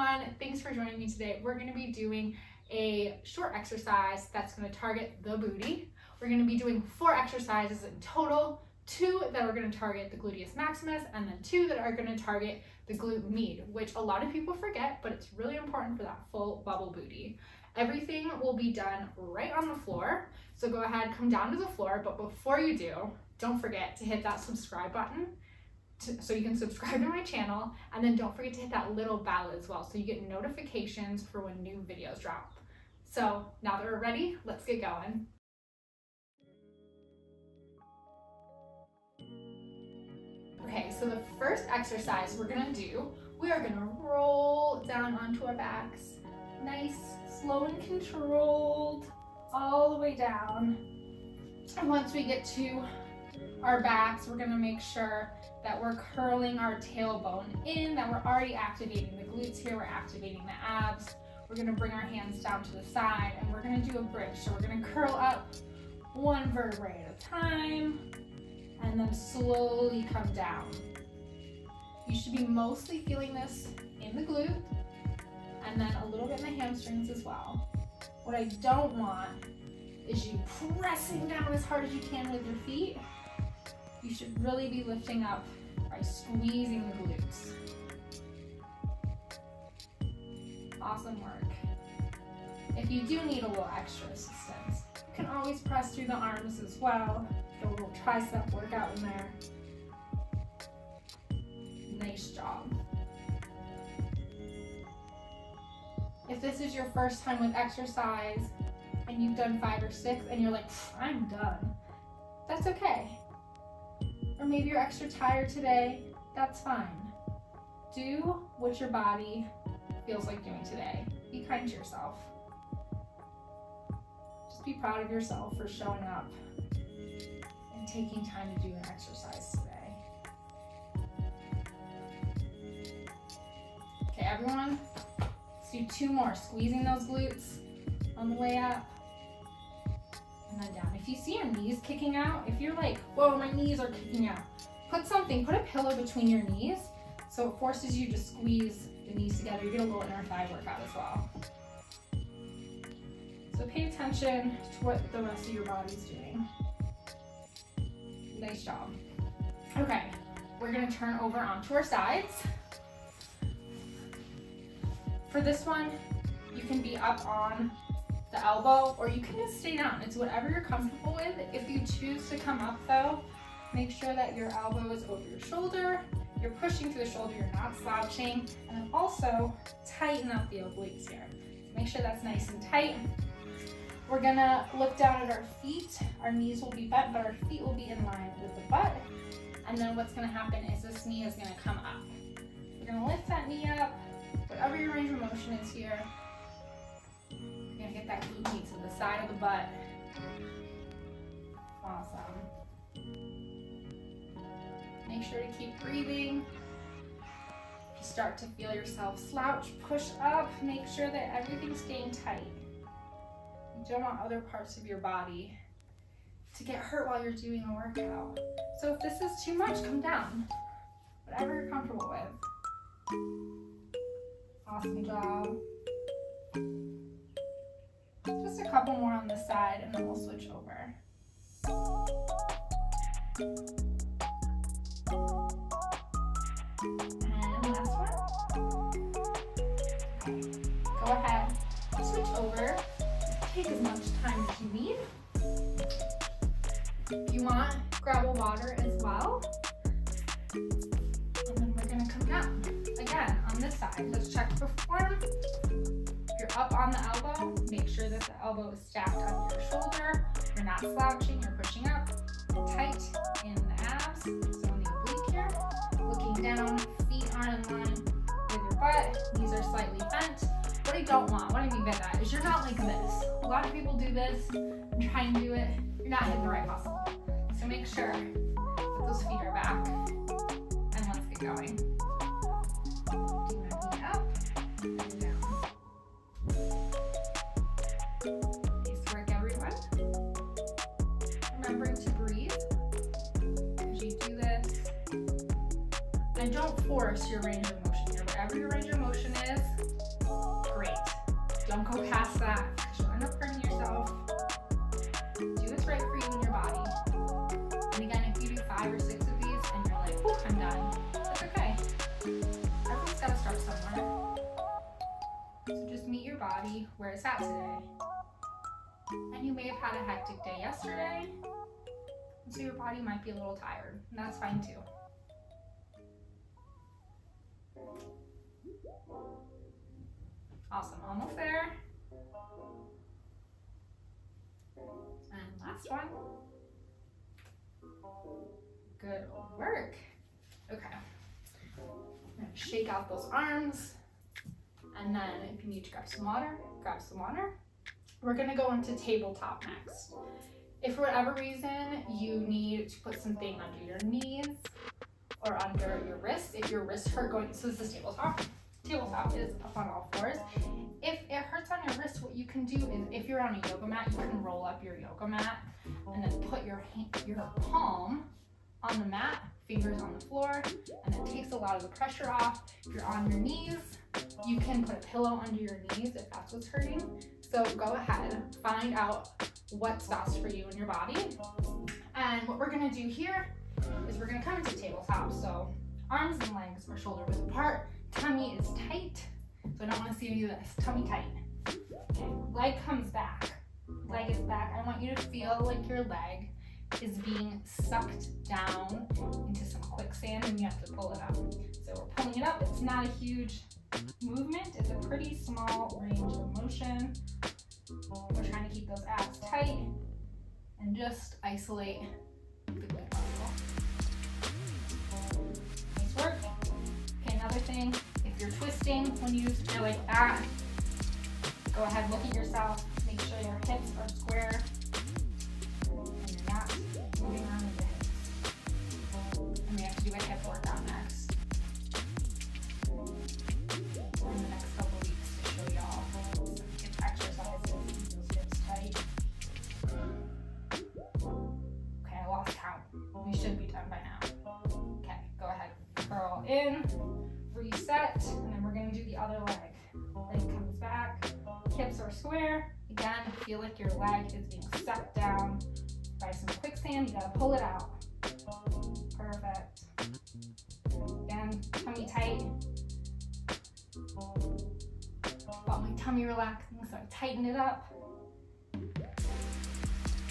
everyone, thanks for joining me today. We're going to be doing a short exercise that's going to target the booty. We're going to be doing 4 exercises in total, 2 that are going to target the gluteus maximus, and then 2 that are going to target the glute med, which a lot of people forget, but it's really important for that full bubble booty. Everything will be done right on the floor, so go ahead, come down to the floor, but before you do, don't forget to hit that subscribe button so you can subscribe to my channel, and then don't forget to hit that little bell as well so you get notifications for when new videos drop. So now that we're ready, let's get going. Okay, so the first exercise we're gonna do, we are gonna roll down onto our backs. Nice, slow and controlled, all the way down. And once we get to our backs, we're gonna make sure that we're curling our tailbone in, that we're already activating the glutes here, we're activating the abs. We're gonna bring our hands down to the side and we're gonna do a bridge. So we're gonna curl up one vertebrae at a time and then slowly come down. You should be mostly feeling this in the glute and then a little bit in the hamstrings as well. What I don't want is you pressing down as hard as you can with your feet. You should really be lifting up by squeezing the glutes. Awesome work. If you do need a little extra assistance, you can always press through the arms as well. Get a little tricep workout in there. Nice job. If this is your first time with exercise and you've done 5 or 6 and you're like, I'm done, that's okay. Or maybe you're extra tired today, that's fine. Do what your body feels like doing today. Be kind to yourself. Just be proud of yourself for showing up and taking time to do an exercise today. Okay, everyone, let's do 2 more. Squeezing those glutes on the way up. And then down. If you see your knees kicking out, if you're like, whoa, my knees are kicking out, put a pillow between your knees so it forces you to squeeze the knees together. You get a little inner thigh workout as well. So pay attention to what the rest of your body's doing. Nice job. Okay, we're gonna turn over onto our sides. For this one, you can be up on the elbow, or you can just stay down. It's whatever you're comfortable with. If you choose to come up though, make sure that your elbow is over your shoulder, you're pushing through the shoulder, you're not slouching, and then also tighten up the obliques here. Make sure that's nice and tight. We're gonna look down at our feet. Our knees will be bent, but our feet will be in line with the butt. And then what's gonna happen is this knee is gonna come up. We're gonna lift that knee up, whatever your range of motion is here. You're gonna get that glute med to the side of the butt. Awesome. Make sure to keep breathing. If you start to feel yourself slouch, push up. Make sure that everything's staying tight. You don't want other parts of your body to get hurt while you're doing a workout. So if this is too much, come down. Whatever you're comfortable with. Awesome job. Just a couple more on this side and then we'll switch over. And last one. Okay. Go ahead, switch over. Take as much time as you need. If you want, grab a water as well. And then we're gonna come down. Again, on this side, let's check the form. If you're up on the elbow, make sure that the elbow is stacked under your shoulder. You're not slouching, you're pushing up. Tight in the abs, so in the oblique here. Looking down, feet are in line with your butt, knees are slightly bent. What I don't want, what I mean by that, is you're not like this. A lot of people do this and try and do it. You're not hitting the right muscle. So make sure that those feet are back. And let's get going. Do my knee up and down. Nice work, everyone. Remembering to breathe as you do this. And don't force your range of motion here. Wherever your range of motion is, So just meet your body where it's at today. And you may have had a hectic day yesterday, so your body might be a little tired, and that's fine too. Awesome, almost there. And last one. Good work. Okay. I'm gonna shake out those arms. And then if you need to grab some water, grab some water. We're gonna go into tabletop next. If for whatever reason you need to put something under your knees or under your wrists, if your wrists hurt going, so this is tabletop. Tabletop is up on all fours. If it hurts on your wrist, what you can do is, if you're on a yoga mat, you can roll up your yoga mat and then put your palm on the mat, fingers on the floor, and it takes a lot of the pressure off. If you're on your knees, you can put a pillow under your knees if that's what's hurting. So go ahead, find out what's best for you and your body. And what we're gonna do here is we're gonna come into tabletop. So arms and legs are shoulder width apart, tummy is tight. So I don't wanna see you do this, tummy tight. Okay, leg comes back, leg is back. I want you to feel like your leg is being sucked down into some quicksand and you have to pull it up. So we're pulling it up, it's not a huge movement, it's a pretty small range of motion. We're trying to keep those abs tight and just isolate the glute muscle. Nice work. Okay, another thing, if you're twisting when you feel like that, go ahead, look at yourself, make sure your hips are square and you're not moving around with the hips. And we have to do a hip workout next. In the next couple weeks to show y'all some hip exercises to keep those hips tight. Okay, I lost count. We should be done by now. Okay, go ahead. Curl in, reset, and then we're gonna do the other leg. Leg comes back, hips are square. Again, feel like your leg is being sucked down by some quicksand. You gotta pull it out. Perfect. Again, tummy tight. Got my tummy relaxing, so I tighten it up.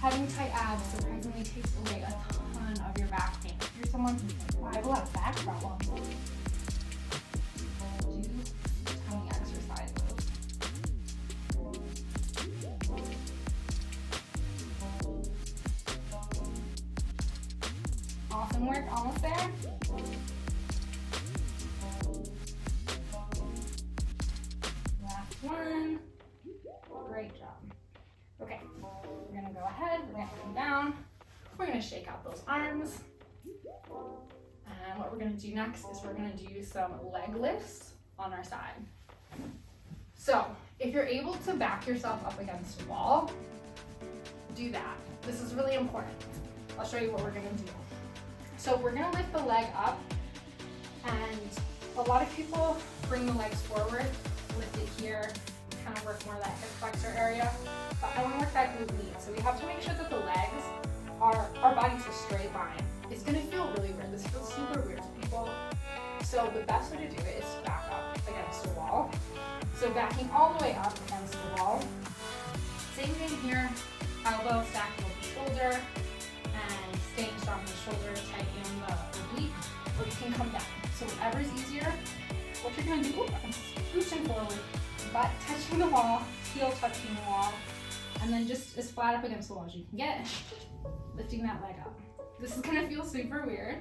Having tight abs surprisingly takes away a ton of your back pain. If you're someone who's like, well, I have a lot of back problems, do tummy exercises. Awesome work, almost there. One. Great job. Okay, we're gonna go ahead, we're gonna come down, we're gonna shake out those arms. And what we're gonna do next is we're gonna do some leg lifts on our side. So if you're able to back yourself up against a wall, do that. This is really important. I'll show you what we're gonna do. So we're gonna lift the leg up, and a lot of people bring the legs forward, lift it here, kind of work more of that hip flexor area, but I want to work that glute med. So we have to make sure that the legs are, our body's a straight line. It's going to feel really weird. This feels super weird to people. So the best way to do it is to back up against a wall. So backing all the way up against the wall. Same thing here, elbow stacking with the shoulder and staying strong in the shoulder, tightening the oblique, or you can come down. So whatever's easier, what you're going to do is scooching forward, butt touching the wall, heel touching the wall, and then just as flat up against the wall as you can get, lifting that leg up. This is gonna feel super weird,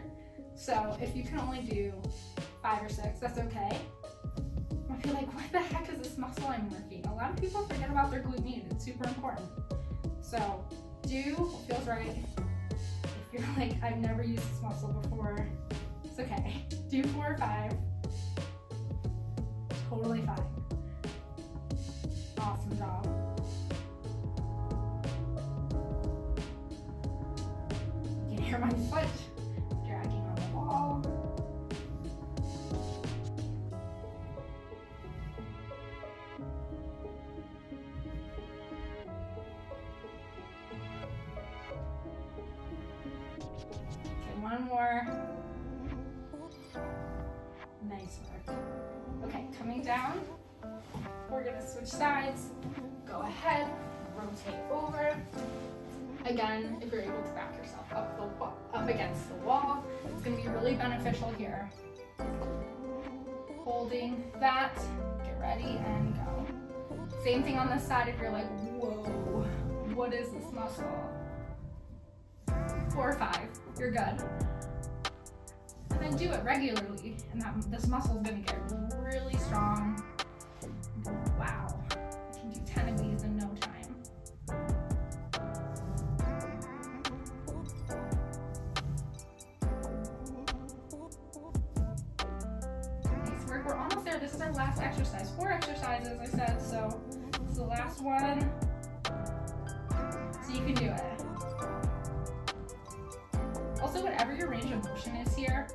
so if you can only do 5 or 6, that's okay. I feel like, what the heck is this muscle I'm working? A lot of people forget about their glute med, it's super important. So do what feels right. If you're like, I've never used this muscle before, it's okay. Do 4 or 5. Totally fine. Awesome job. You can hear my foot dragging on the wall. Okay, one more. Nice work. Okay, coming down. we're gonna switch sides. Go ahead, rotate over. Again, if you're able to back yourself up against the wall, it's gonna be really beneficial here. Holding that, get ready and go. Same thing on this side if you're like, whoa, what is this muscle? 4 or 5, you're good. And then do it regularly, and this muscle is gonna get really strong. Wow, you can do 10 of these in no time. Nice work, we're almost there. This is our last exercise. 4 exercises, I said, so this is the last one. So you can do it. Also, whatever your range of motion is here,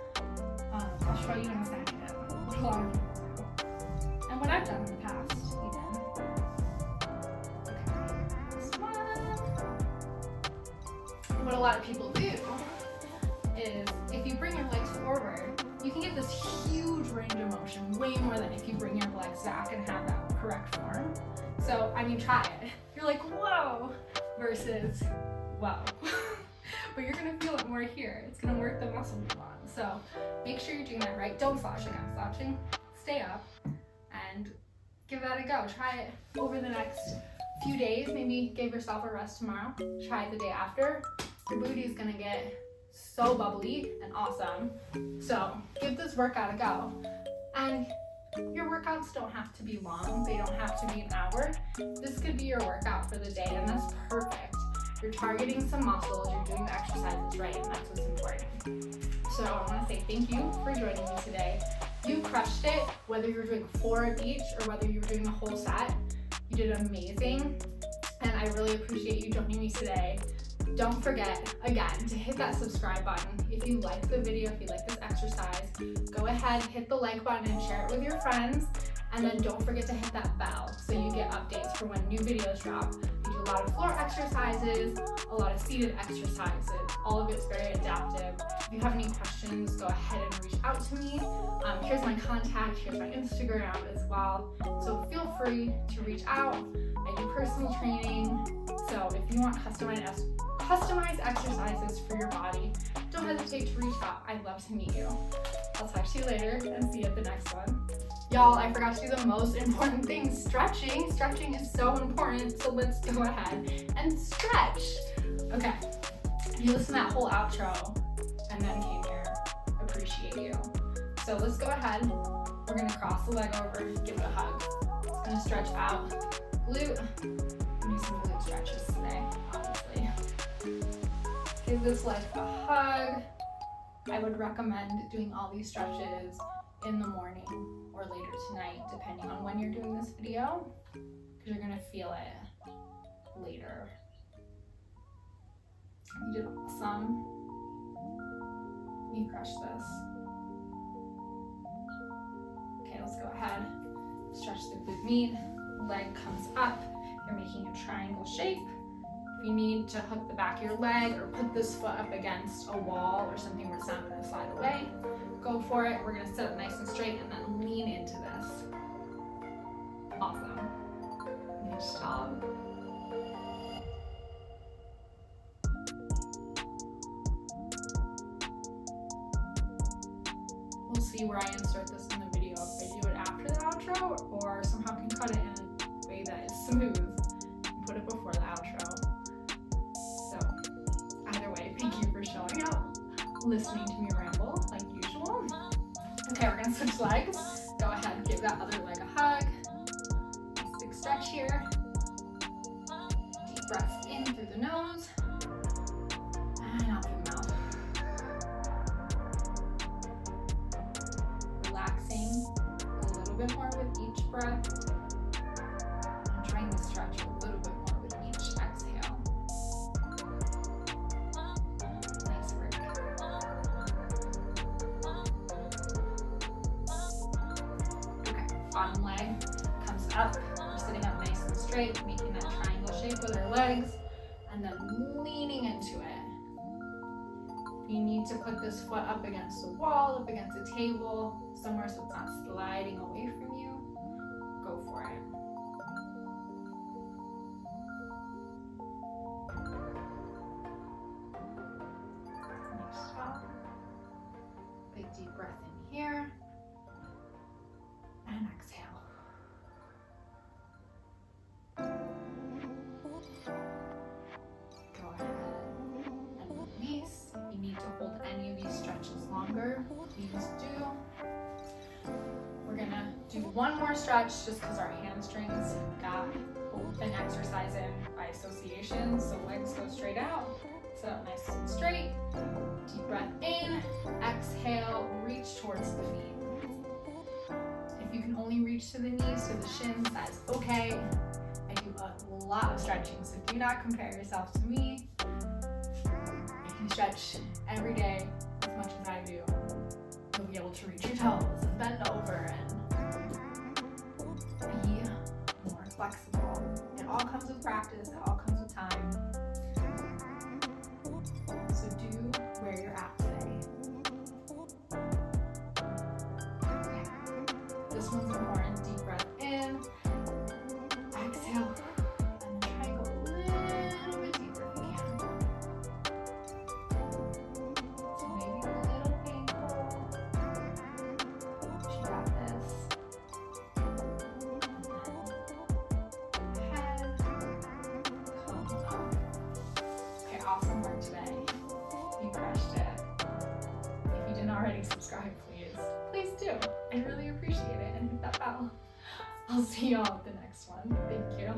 I'll show you in a second what a lot of people do. And what I've done in the past, even. Okay, this one. What a lot of people do is if you bring your legs forward, you can get this huge range of motion, way more than if you bring your legs back and have that correct form. So, I mean, try it. You're like, whoa, versus, whoa. But you're gonna feel it more here. It's gonna work the muscle you want. So make sure you're doing that right. Don't slouch again. Slouching, stay up and give that a go. Try it over the next few days. Maybe give yourself a rest tomorrow. Try it the day after. Your booty is gonna get so bubbly and awesome. So give this workout a go. And your workouts don't have to be long. They don't have to be an hour. This could be your workout for the day, and that's perfect. You're targeting some muscles, you're doing the exercises right, and that's what's important. So I want to say thank you for joining me today. You crushed it, whether you were doing 4 of each or whether you were doing the whole set. You did amazing, and I really appreciate you joining me today. Don't forget, again, to hit that subscribe button. If you like the video, if you like this exercise, go ahead, hit the like button and share it with your friends. And then don't forget to hit that bell so you get updates for when new videos drop. We do a lot of floor exercises, a lot of seated exercises. All of it's very adaptive. If you have any questions, go ahead and reach out to me. Here's my contact, here's my Instagram as well. So feel free to reach out. I do personal training. So if you want customized exercises for your body, don't hesitate to reach out. I'd love to meet you. I'll talk to you later and see you at the next one. Y'all, I forgot to do the most important thing, stretching. Stretching is so important, so let's go ahead and stretch. Okay, you listened to that whole outro and then came here. Appreciate you. So let's go ahead. We're gonna cross the leg over, give it a hug. It's gonna stretch out. Glute. Do some glute stretches today, obviously. Give this leg a hug. I would recommend doing all these stretches in the morning or later tonight, depending on when you're doing this video, because you're gonna feel it later. You did awesome. You crushed this. Okay, let's go ahead. Stretch the glute med. Leg comes up. You're making a triangle shape. If you need to hook the back of your leg or put this foot up against a wall or something where it's not going to slide away, go for it. We're going to sit up nice and straight and then lean into this. Awesome. Nice job. We'll see where I insert this in the video, if I do it after the outro or somehow can cut it in a way that is smooth and put it before the outro. So either way, thank you for showing up, listening to me ramble like usual. Okay, we're gonna switch legs. Go ahead, give that other leg a hug. Nice big stretch here. Deep breaths in through the nose and out through the mouth. Relaxing a little bit more with each breath. And trying to stretch a little bit more with each exhale. Nice work. Okay, bottom leg comes up. We're sitting up nice and straight, making that triangle shape with our legs, and then leaning into it. You need to put this foot up against a wall, up against a table, somewhere so it's not sliding away from you. Go for it. breath in here. And exhale. Go ahead and release. If you need to hold any of these stretches longer, please do. We're gonna do one more stretch just because our hamstrings got an exercise in by association. So legs go straight out, sit up nice and straight. Deep breath in, exhale, reach towards the feet. If you can only reach to the knees, to the shins, that's okay. I do a lot of stretching, so do not compare yourself to me. I can stretch every day as much as I do. You'll be able to reach your toes and bend over and be more flexible. It all comes with practice, it all comes with time. So do where you're at today. Okay. This one's important. Deep breath in, exhale, and then try and go a little bit deeper if you can. So maybe a little painful. You got this. Head, come up. Okay, awesome work today. You crushed it. If you didn't already subscribe, please do. I really appreciate it, and hit that bell. I'll see y'all at the next one. Thank you.